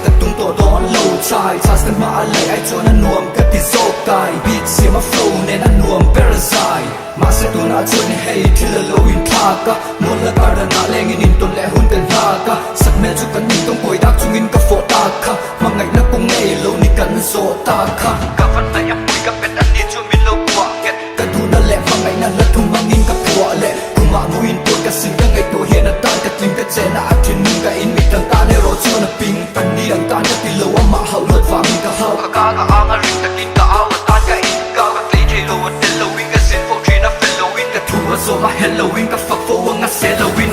ka tung to don low tide tas kan ma ale ai cho na nuam ka ti so kai beat se ma flow ne na nuam parasite ma se tu na cho ni hey til low in thaka mon la ka na leng in ton le hun kan ha ka sak mel chu kan ni tong koi dak chung in ka fo ta kha ma ngai na kong nei lo ni kan so ta kha ka van na ya pui ka pet an ni chu min lo kwa ket ka tu na le ma ngai na la tu mangin ka kwa le kuma mu in to ka sing ka ngai to he na tan ka tling ka che na atin min ka in mi tang ta ne ro chu na ping an ni ang tan ka ti lo ma hau lot fa min ka hau ka ka ang a ring ta kin ka aw tan ka in ka ka klei je lo wa tel lo wing ka sin fo tree na fel lo wing ka tu so ma halloween ka fuck for nga halloween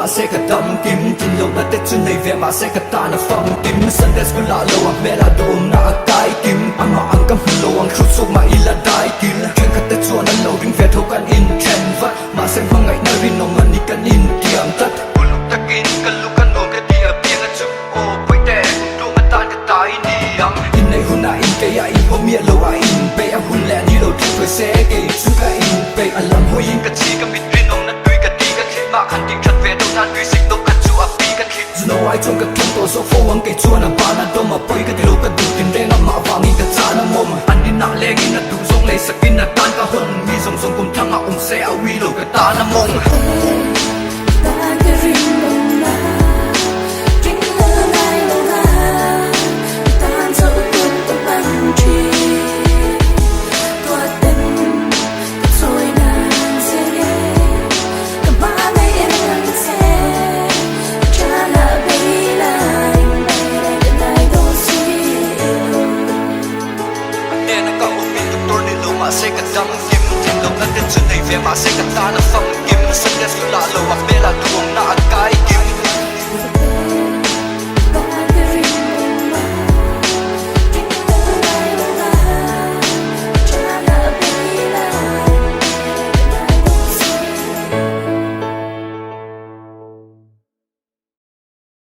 ma se ka dam kim tin lo na te chun nei ve ma se ka ta na fam kim san des ko la lo a me la dom na kai kim ama ang kam lo ang khut so ma ila dai kim ken ka te chuan an lo ring ve tho kan in chen va ma se phang ngai na rin no man ni kan in tiam tat uluk takin kan lu kan nom ke ti a piang a chu o poi te do ma tan ka tai ni ang in nei huna in ke ya in ho mi lo a in pe a hun le ni lo tu pe se ke chu ka in pe alam ho yin ka chi ka mit rin ong na tui ka ti ka khit ma khan ting chat ve do tan tui sik do ka chu a pi ka khit no ai chung ka kem to so fo ang ke chuan a pa na do ma poi ka ti lo ka du tin reng a ma wa mi ka cha na mom an ni na le gi na du zong le sakin na tan ka hon mi zong zong kum thang a se a wi lo ka ta na mom ma se ka dam kim tin lo na te chun nei ve ma se ka ta na fam kim san des la lo wa me la du